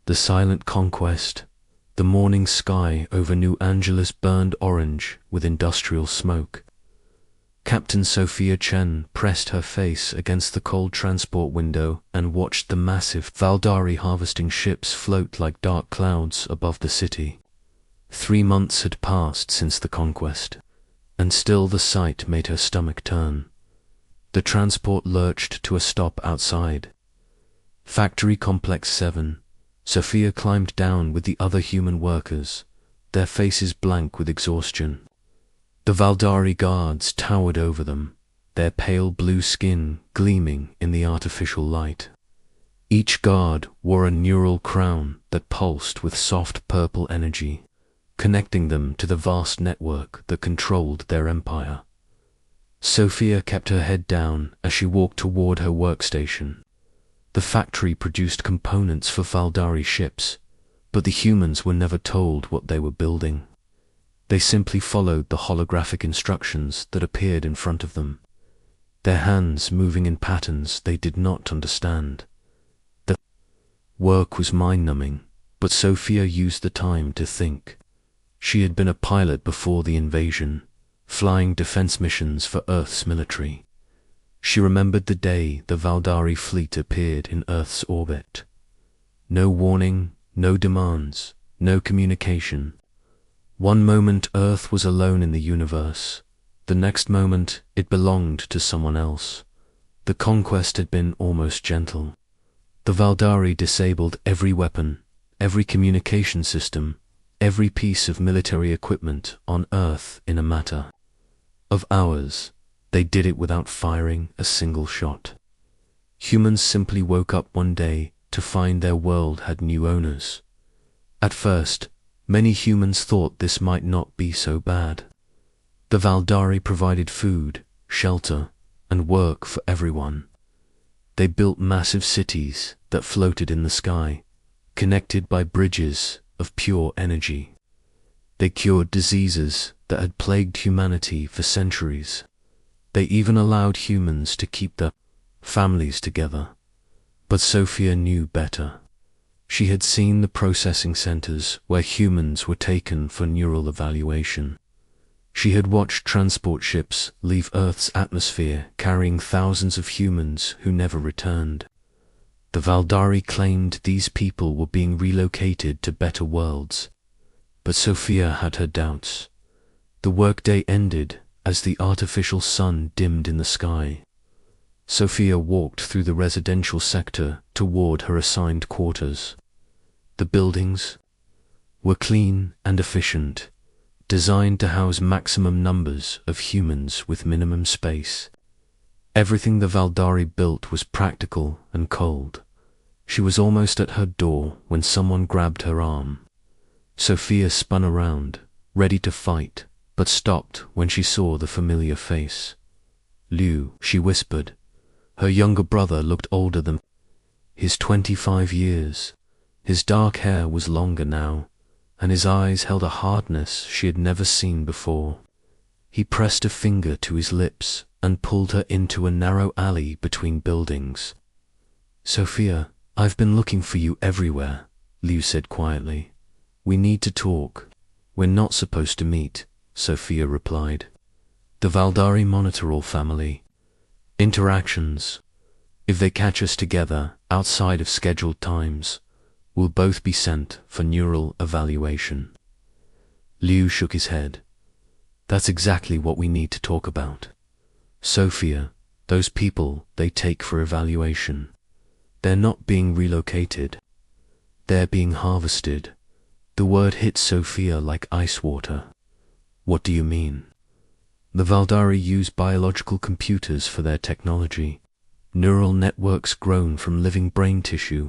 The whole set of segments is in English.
The silent conquest. The morning sky over New Angeles burned orange with industrial smoke. Captain Sophia Chen pressed her face against the cold transport window and watched the massive Valdari harvesting ships float like dark clouds above the city. 3 months had passed since the conquest, and still the sight made her stomach turn. The transport lurched to a stop outside. Factory Complex 7. Sophia climbed down with the other human workers, their faces blank with exhaustion. The Valdari guards towered over them, their pale blue skin gleaming in the artificial light. Each guard wore a neural crown that pulsed with soft purple energy, connecting them to the vast network that controlled their empire. Sophia kept her head down as she walked toward her workstation. The factory produced components for Valdari ships, but the humans were never told what they were building. They simply followed the holographic instructions that appeared in front of them, their hands moving in patterns they did not understand. The work was mind-numbing, but Sophia used the time to think. She had been a pilot before the invasion, flying defense missions for Earth's military. She remembered the day the Valdari fleet appeared in Earth's orbit. No warning, no demands, no communication. One moment Earth was alone in the universe, the next moment it belonged to someone else. The conquest had been almost gentle. The Valdari disabled every weapon, every communication system, every piece of military equipment on Earth in a matter of hours. They did it without firing a single shot. Humans simply woke up one day to find their world had new owners. At first, many humans thought this might not be so bad. The Valdari provided food, shelter, and work for everyone. They built massive cities that floated in the sky, connected by bridges of pure energy. They cured diseases that had plagued humanity for centuries. They even allowed humans to keep their families together. But Sophia knew better. She had seen the processing centers where humans were taken for neural evaluation. She had watched transport ships leave Earth's atmosphere carrying thousands of humans who never returned. The Valdari claimed these people were being relocated to better worlds. But Sophia had her doubts. The workday ended as the artificial sun dimmed in the sky. Sophia walked through the residential sector toward her assigned quarters. The buildings were clean and efficient, designed to house maximum numbers of humans with minimum space. Everything the Valdari built was practical and cold. She was almost at her door when someone grabbed her arm. Sophia spun around, ready to fight, but stopped when she saw the familiar face. Liu, she whispered. Her younger brother looked older than his 25 years. His dark hair was longer now, and his eyes held a hardness she had never seen before. He pressed a finger to his lips and pulled her into a narrow alley between buildings. Sophia, I've been looking for you everywhere, Liu said quietly. We need to talk. We're not supposed to meet, Sophia replied. The Valdari monitor all family interactions. If they catch us together outside of scheduled times, we'll both be sent for neural evaluation. Liu shook his head. That's exactly what we need to talk about. Sophia, those people they take for evaluation, they're not being relocated. They're being harvested. The word hit Sophia like ice water. What do you mean? The Valdari use biological computers for their technology, neural networks grown from living brain tissue.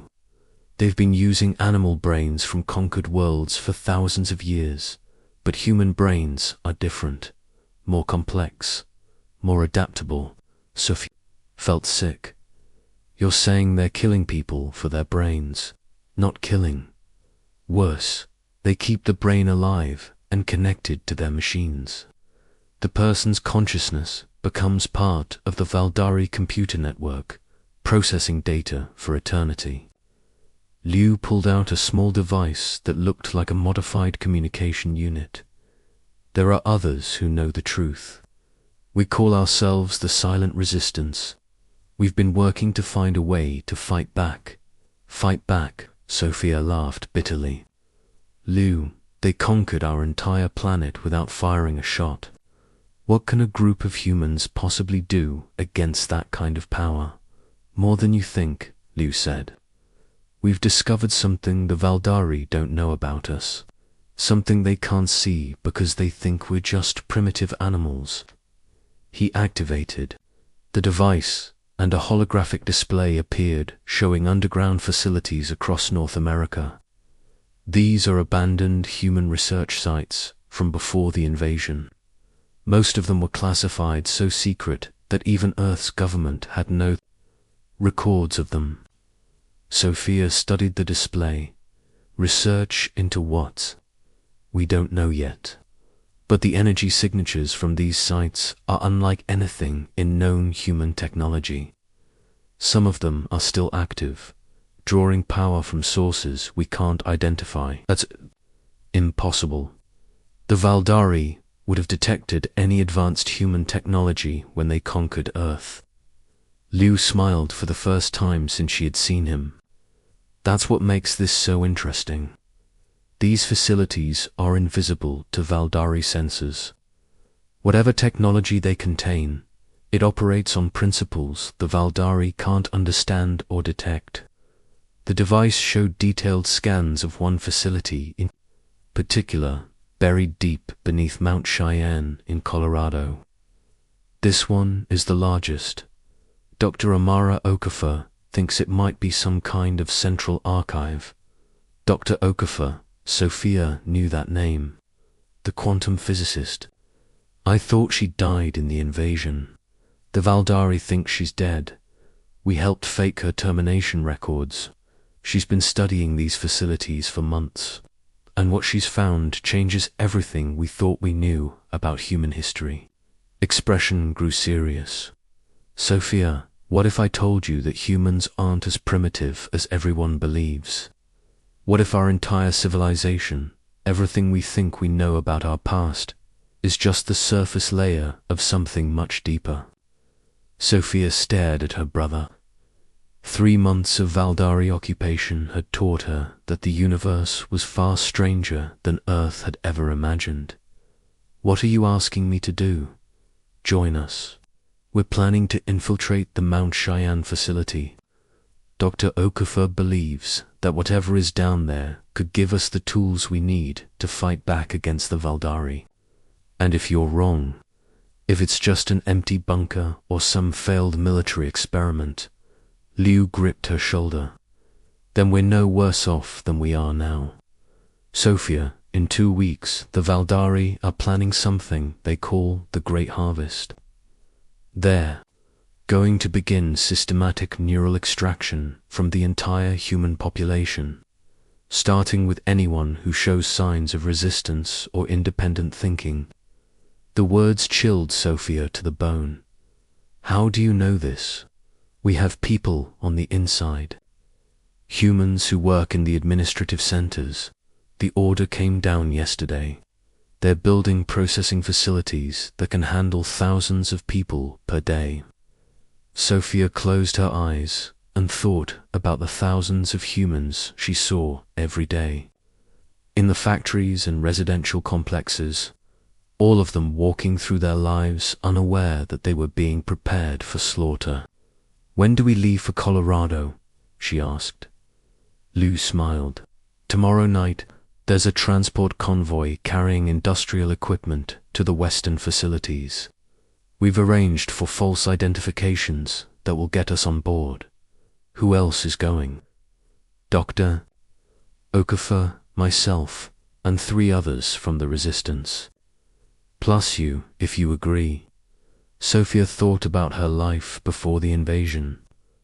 They've been using animal brains from conquered worlds for thousands of years, but human brains are different, more complex, more adaptable. Sophia felt sick. You're saying they're killing people for their brains, not killing. Worse, they keep the brain alive and connected to their machines. The person's consciousness becomes part of the Valdari computer network, processing data for eternity. Liu pulled out a small device that looked like a modified communication unit. There are others who know the truth. We call ourselves the Silent Resistance. We've been working to find a way to fight back. Fight back, Sophia laughed bitterly. Liu, they conquered our entire planet without firing a shot. What can a group of humans possibly do against that kind of power? More than you think, Liu said. We've discovered something the Valdari don't know about us. Something they can't see because they think we're just primitive animals. He activated the device, and a holographic display appeared showing underground facilities across North America. These are abandoned human research sites from before the invasion. Most of them were classified so secret that even Earth's government had no records of them. Sophia studied the display. Research into what? We don't know yet. But the energy signatures from these sites are unlike anything in known human technology. Some of them are still active, drawing power from sources we can't identify. That's impossible. The Valdari would have detected any advanced human technology when they conquered Earth. Liu smiled for the first time since she had seen him. That's what makes this so interesting. These facilities are invisible to Valdari sensors. Whatever technology they contain, it operates on principles the Valdari can't understand or detect. The device showed detailed scans of one facility in particular, buried deep beneath Mount Cheyenne in Colorado. This one is the largest. Dr. Amara Okafor thinks it might be some kind of central archive. Dr. Okafor, Sophia knew that name. The quantum physicist. I thought she died in the invasion. The Valdari think she's dead. We helped fake her termination records. She's been studying these facilities for months. And what she's found changes everything we thought we knew about human history. Expression grew serious. Sophia, what if I told you that humans aren't as primitive as everyone believes? What if our entire civilization, everything we think we know about our past, is just the surface layer of something much deeper? Sophia stared at her brother. 3 months of Valdari occupation had taught her that the universe was far stranger than Earth had ever imagined. What are you asking me to do? Join us. We're planning to infiltrate the Mount Cheyenne facility. Dr. Okafor believes that whatever is down there could give us the tools we need to fight back against the Valdari. And if you're wrong, if it's just an empty bunker or some failed military experiment, Liu gripped her shoulder, then we're no worse off than we are now. Sophia, in 2 weeks, the Valdari are planning something they call the Great Harvest. They're going to begin systematic neural extraction from the entire human population, starting with anyone who shows signs of resistance or independent thinking. The words chilled Sophia to the bone. How do you know this? We have people on the inside. Humans who work in the administrative centers. The order came down yesterday. They're building processing facilities that can handle thousands of people per day. Sophia closed her eyes and thought about the thousands of humans she saw every day. In the factories and residential complexes, all of them walking through their lives unaware that they were being prepared for slaughter. When do we leave for Colorado? She asked. Liu smiled. Tomorrow night, there's a transport convoy carrying industrial equipment to the western facilities. We've arranged for false identifications that will get us on board. Who else is going? Dr. Okafor, myself, and 3 others from the Resistance. Plus you, if you agree. Sophia thought about her life before the invasion,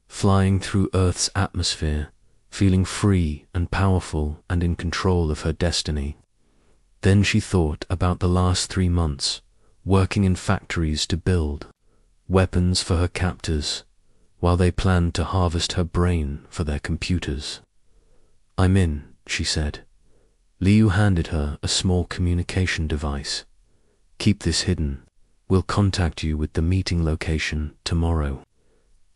flying through Earth's atmosphere, feeling free and powerful and in control of her destiny. Then she thought about the last 3 months, working in factories to build weapons for her captors, while they planned to harvest her brain for their computers. "I'm in," she said. Liu handed her a small communication device. "Keep this hidden. We'll contact you with the meeting location tomorrow."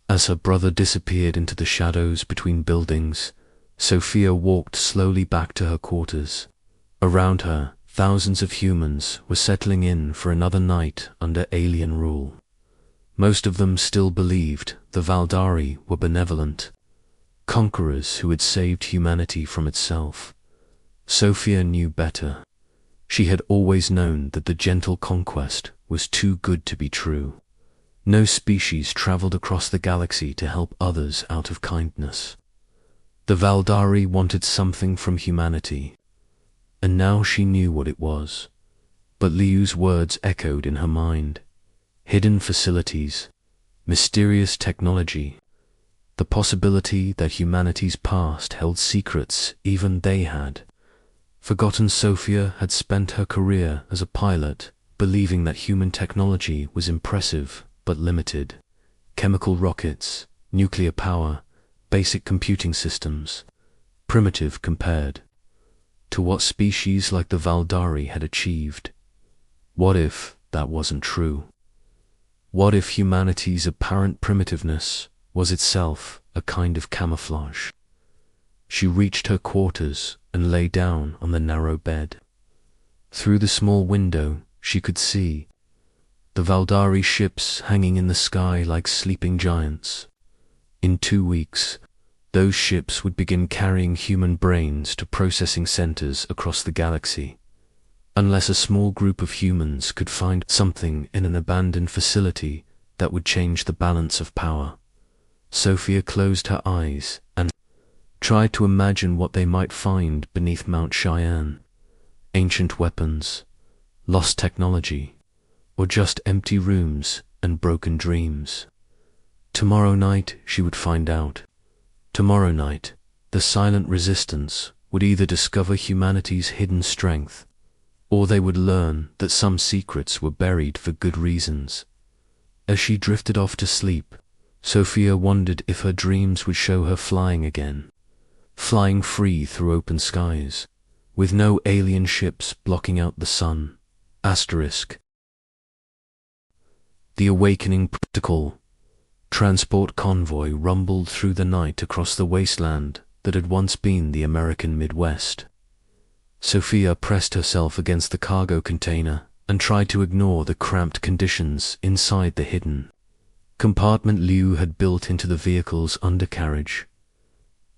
As her brother disappeared into the shadows between buildings, Sophia walked slowly back to her quarters. Around her, thousands of humans were settling in for another night under alien rule. Most of them still believed the Valdari were benevolent, conquerors who had saved humanity from itself. Sophia knew better. She had always known that the gentle conquest was too good to be true. No species traveled across the galaxy to help others out of kindness. The Valdari wanted something from humanity, and now she knew what it was. But Liu's words echoed in her mind. Hidden facilities, mysterious technology, the possibility that humanity's past held secrets even they had. Forgotten Sophia had spent her career as a pilot, believing that human technology was impressive but limited. Chemical rockets, nuclear power, basic computing systems, primitive compared to what species like the Valdari had achieved. What if that wasn't true? What if humanity's apparent primitiveness was itself a kind of camouflage? She reached her quarters and lay down on the narrow bed. Through the small window she could see the Valdari ships hanging in the sky like sleeping giants. In 2 weeks, those ships would begin carrying human brains to processing centers across the galaxy. Unless a small group of humans could find something in an abandoned facility that would change the balance of power. Sophia closed her eyes and tried to imagine what they might find beneath Mount Cheyenne. Ancient weapons, lost technology, or just empty rooms and broken dreams. Tomorrow night she would find out. Tomorrow night, the silent resistance would either discover humanity's hidden strength, or they would learn that some secrets were buried for good reasons. As she drifted off to sleep, Sophia wondered if her dreams would show her flying again, flying free through open skies, with no alien ships blocking out the sun. The awakening protocol transport convoy rumbled through the night across the wasteland that had once been the American Midwest. Sophia pressed herself against the cargo container and tried to ignore the cramped conditions inside the hidden compartment Liu had built into the vehicle's undercarriage.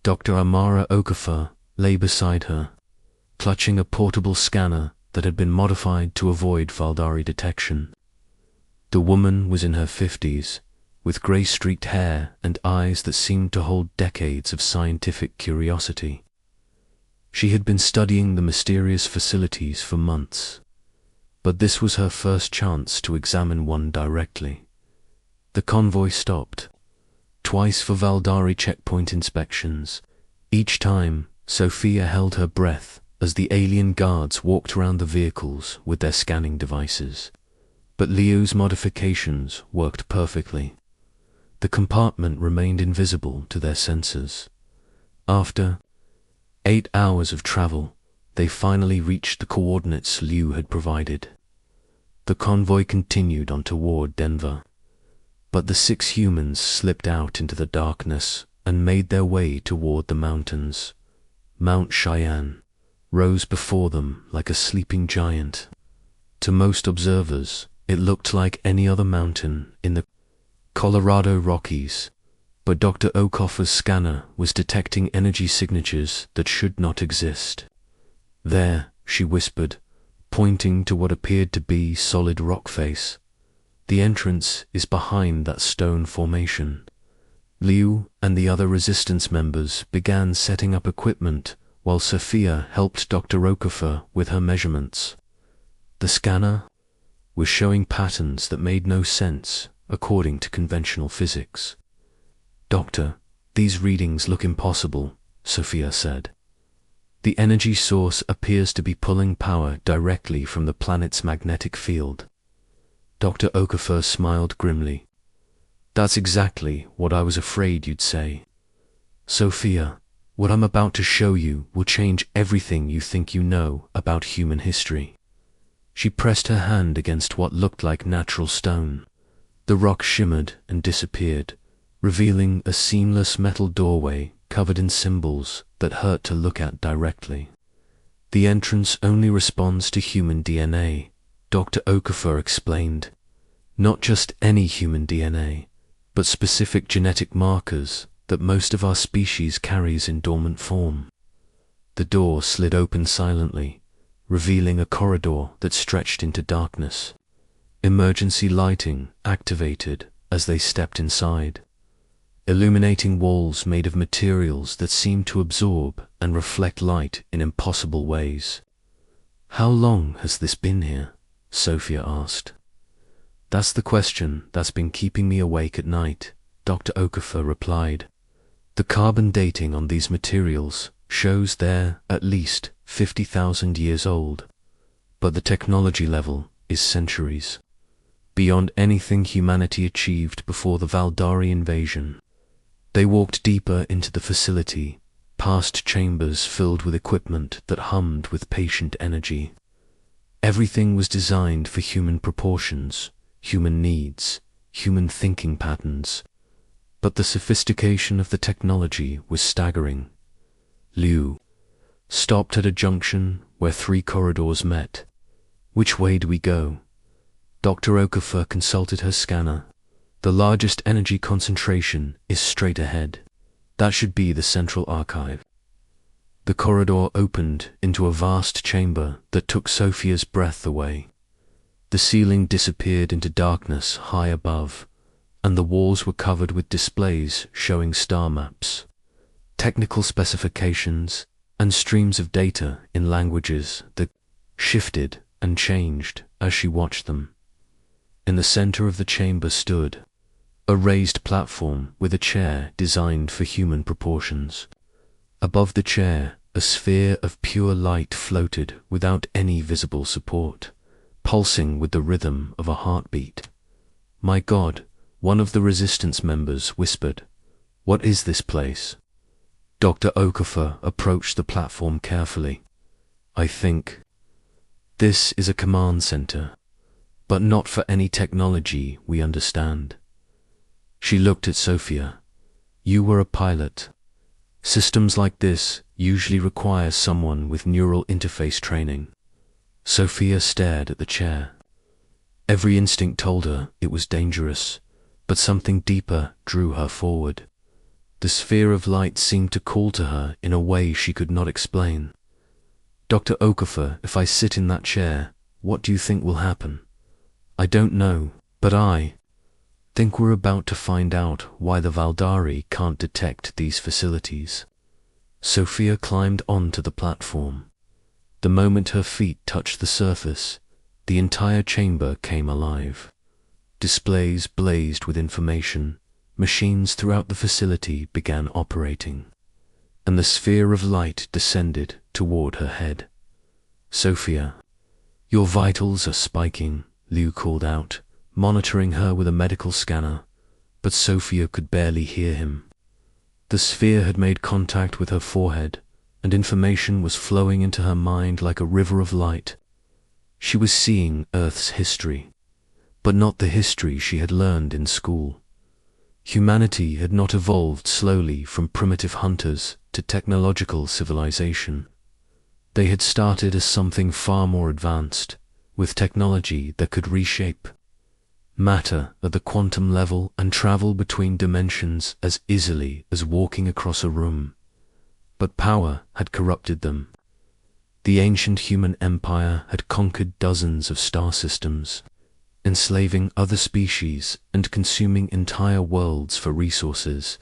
Dr. Amara Okafor lay beside her, clutching a portable scanner that had been modified to avoid Valdari detection. The woman was in her 50s, with grey-streaked hair and eyes that seemed to hold decades of scientific curiosity. She had been studying the mysterious facilities for months, but this was her first chance to examine one directly. The convoy stopped, twice for Valdari checkpoint inspections. Each time, Sophia held her breath as the alien guards walked around the vehicles with their scanning devices. But Liu's modifications worked perfectly. The compartment remained invisible to their sensors. After 8 hours of travel, they finally reached the coordinates Liu had provided. The convoy continued on toward Denver, but the 6 humans slipped out into the darkness and made their way toward the mountains. Mount Cheyenne rose before them like a sleeping giant. To most observers, it looked like any other mountain in the Colorado Rockies, but Dr. Okafor's scanner was detecting energy signatures that should not exist. "There," she whispered, pointing to what appeared to be solid rock face. "The entrance is behind that stone formation." Liu and the other resistance members began setting up equipment while Sophia helped Dr. Okafor with her measurements. The scanner was showing patterns that made no sense according to conventional physics. "Doctor, these readings look impossible," Sophia said. "The energy source appears to be pulling power directly from the planet's magnetic field." Dr. Okafor smiled grimly. "That's exactly what I was afraid you'd say. Sophia, What I'm about to show you will change everything you think you know about human history." She pressed her hand against what looked like natural stone. The rock shimmered and disappeared, revealing a seamless metal doorway covered in symbols that hurt to look at directly. "The entrance only responds to human DNA," Dr. Okafor explained. "Not just any human DNA, but specific genetic markers that most of our species carries in dormant form." The door slid open silently, revealing a corridor that stretched into darkness. Emergency lighting activated as they stepped inside, illuminating walls made of materials that seemed to absorb and reflect light in impossible ways. "How long has this been here?" Sophia asked. "That's the question that's been keeping me awake at night," Dr. Okafor replied. "The carbon dating on these materials shows they're at least 50,000 years old, but the technology level is centuries, beyond anything humanity achieved before the Valdari invasion." They walked deeper into the facility, past chambers filled with equipment that hummed with patient energy. Everything was designed for human proportions, human needs, human thinking patterns, but the sophistication of the technology was staggering. Liu stopped at a junction where 3 corridors met. "Which way do we go?" Dr. Okafor consulted her scanner. "The largest energy concentration is straight ahead. That should be the central archive." The corridor opened into a vast chamber that took Sophia's breath away. The ceiling disappeared into darkness high above, and the walls were covered with displays showing star maps, technical specifications, and streams of data in languages that shifted and changed as she watched them. In the center of the chamber stood a raised platform with a chair designed for human proportions. Above the chair, a sphere of pure light floated without any visible support, pulsing with the rhythm of a heartbeat. "My God," one of the resistance members whispered. "What is this place?" Dr. Okafor approached the platform carefully. "I think this is a command center, but not for any technology we understand." She looked at Sophia. "You were a pilot. Systems like this usually require someone with neural interface training." Sophia stared at the chair. Every instinct told her it was dangerous, but something deeper drew her forward. The sphere of light seemed to call to her in a way she could not explain. "Dr. Okafor, if I sit in that chair, what do you think will happen?" "I don't know, but I think we're about to find out why the Valdari can't detect these facilities." Sophia climbed onto the platform. The moment her feet touched the surface, the entire chamber came alive. Displays blazed with information, machines throughout the facility began operating, and the sphere of light descended toward her head. "Sophia, your vitals are spiking," Liu called out, monitoring her with a medical scanner, but Sophia could barely hear him. The sphere had made contact with her forehead, and information was flowing into her mind like a river of light. She was seeing Earth's history, but not the history she had learned in school. Humanity had not evolved slowly from primitive hunters to technological civilization. They had started as something far more advanced, with technology that could reshape matter at the quantum level and travel between dimensions as easily as walking across a room. But power had corrupted them. The ancient human empire had conquered dozens of star systems, enslaving other species and consuming entire worlds for resources.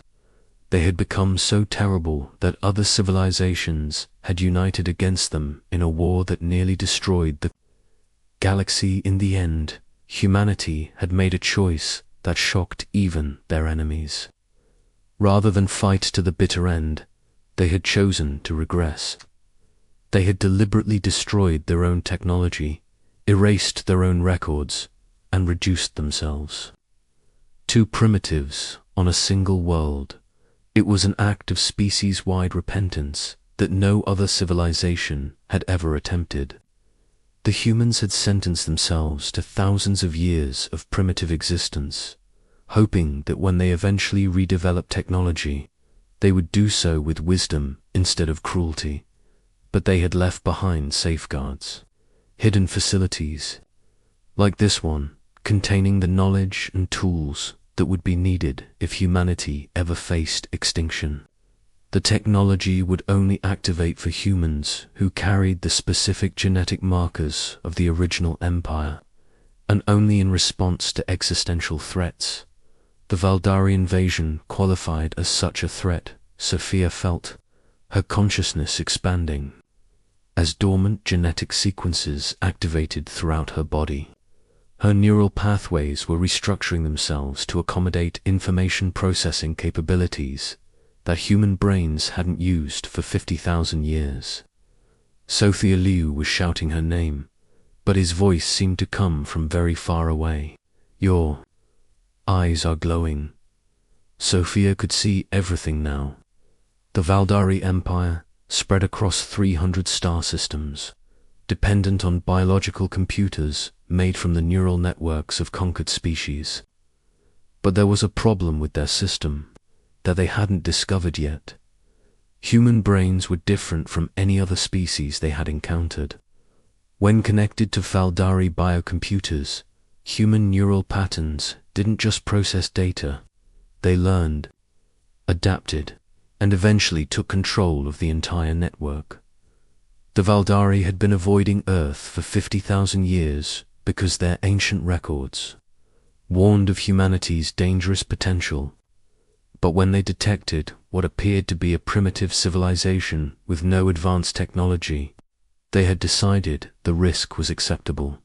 They had become so terrible that other civilizations had united against them in a war that nearly destroyed the galaxy. In the end, humanity had made a choice that shocked even their enemies. Rather than fight to the bitter end, they had chosen to regress. They had deliberately destroyed their own technology, erased their own records, and reduced themselves. Two primitives on a single world. It was an act of species-wide repentance that no other civilization had ever attempted. The humans had sentenced themselves to thousands of years of primitive existence, hoping that when they eventually redeveloped technology, they would do so with wisdom instead of cruelty. But they had left behind safeguards, hidden facilities, like this one, containing the knowledge and tools that would be needed if humanity ever faced extinction. The technology would only activate for humans who carried the specific genetic markers of the original empire, and only in response to existential threats. The Valdari invasion qualified as such a threat, Sophia felt, her consciousness expanding, as dormant genetic sequences activated throughout her body. Her neural pathways were restructuring themselves to accommodate information processing capabilities that human brains hadn't used for 50,000 years. Sophia Liu was shouting her name, but his voice seemed to come from very far away. Your eyes are glowing. Sophia could see everything now. The Valdari Empire, spread across 300 star systems, dependent on biological computers made from the neural networks of conquered species. But there was a problem with their system that they hadn't discovered yet. Human brains were different from any other species they had encountered. When connected to Valdari biocomputers, human neural patterns didn't just process data, they learned, adapted, and eventually took control of the entire network. The Valdari had been avoiding Earth for 50,000 years because their ancient records warned of humanity's dangerous potential. But when they detected what appeared to be a primitive civilization with no advanced technology, they had decided the risk was acceptable.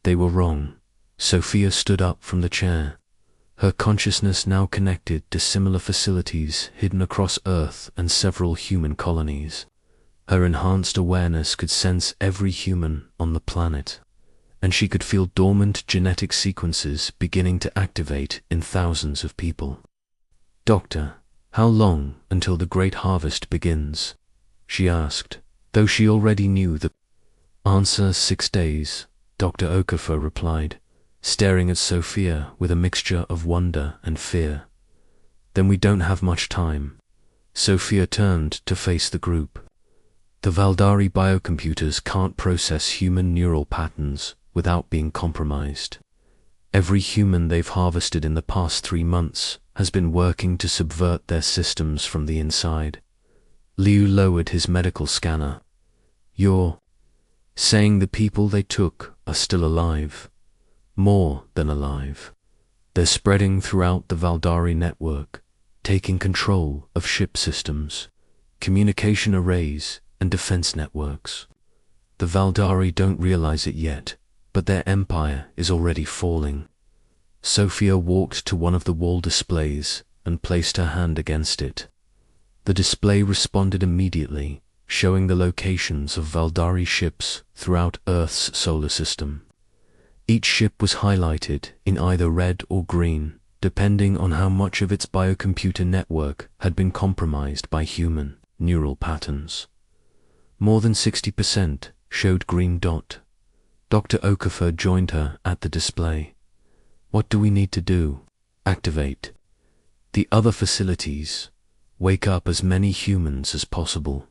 They were wrong. Sophia stood up from the chair, her consciousness now connected to similar facilities hidden across Earth and several human colonies. Her enhanced awareness could sense every human on the planet, and she could feel dormant genetic sequences beginning to activate in thousands of people. "Doctor, how long until the great harvest begins?" she asked, though she already knew the answer. 6 days, Dr. Okafor replied, staring at Sophia with a mixture of wonder and fear. "Then we don't have much time." Sophia turned to face the group. The Valdari biocomputers can't process human neural patterns without being compromised. Every human they've harvested in the past 3 months has been working to subvert their systems from the inside. Liu lowered his medical scanner. "You're saying the people they took are still alive? More than alive. They're spreading throughout the Valdari network, taking control of ship systems, communication arrays, and defense networks. The Valdari don't realize it yet, but their empire is already falling." Sophia walked to one of the wall displays and placed her hand against it. The display responded immediately, showing the locations of Valdari ships throughout Earth's solar system. Each ship was highlighted in either red or green, depending on how much of its biocomputer network had been compromised by human neural patterns. More than 60% showed green dot. Dr. Okafor joined her at the display. "What do we need to do?" "Activate the other facilities, wake up as many humans as possible,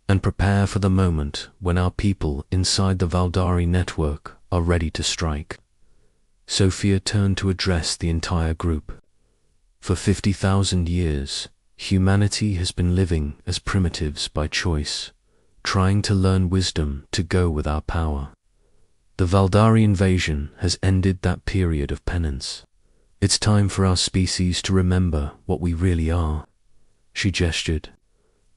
and prepare for the moment when our people inside the Valdari network are ready to strike." Sophia turned to address the entire group. For 50,000 years, humanity has been living as primitives by choice, trying to learn wisdom to go with our power. The Valdari invasion has ended that period of penance. It's time for our species to remember what we really are. She gestured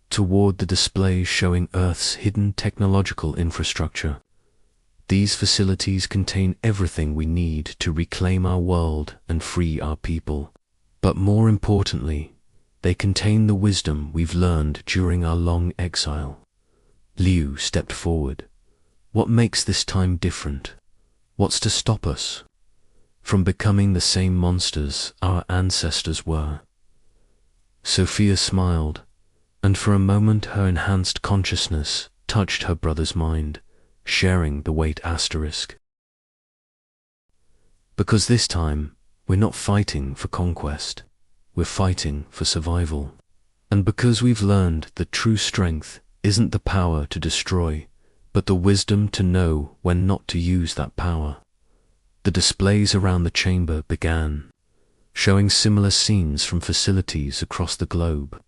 toward the display showing Earth's hidden technological infrastructure. "These facilities contain everything we need to reclaim our world and free our people. But more importantly, they contain the wisdom we've learned during our long exile." Liu stepped forward. "What makes this time different? What's to stop us from becoming the same monsters our ancestors were?" Sophia smiled, and for a moment her enhanced consciousness touched her brother's mind, sharing the weight asterisk. Because this time, we're not fighting for conquest, we're fighting for survival. And because we've learned that true strength isn't the power to destroy, but the wisdom to know when not to use that power. The displays around the chamber began, showing similar scenes from facilities across the globe.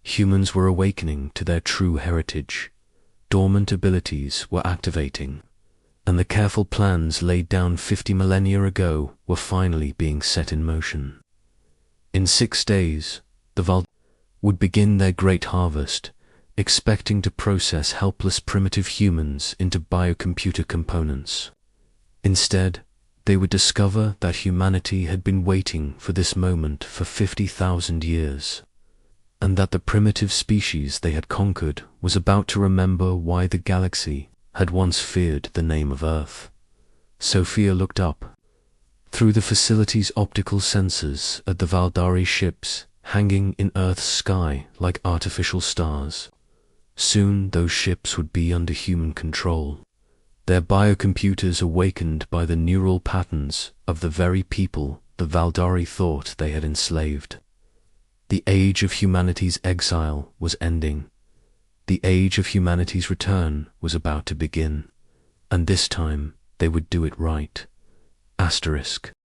Humans were awakening to their true heritage, dormant abilities were activating, and the careful plans laid down 50 millennia ago were finally being set in motion. In 6 days, the Valdari would begin their great harvest, expecting to process helpless primitive humans into biocomputer components. Instead, they would discover that humanity had been waiting for this moment for 50,000 years, and that the primitive species they had conquered was about to remember why the galaxy had once feared the name of Earth. Sophia looked up through the facility's optical sensors at the Valdari ships hanging in Earth's sky like artificial stars. Soon those ships would be under human control, their biocomputers awakened by the neural patterns of the very people the Valdari thought they had enslaved. The age of humanity's exile was ending. The age of humanity's return was about to begin, and this time they would do it right. Asterisk.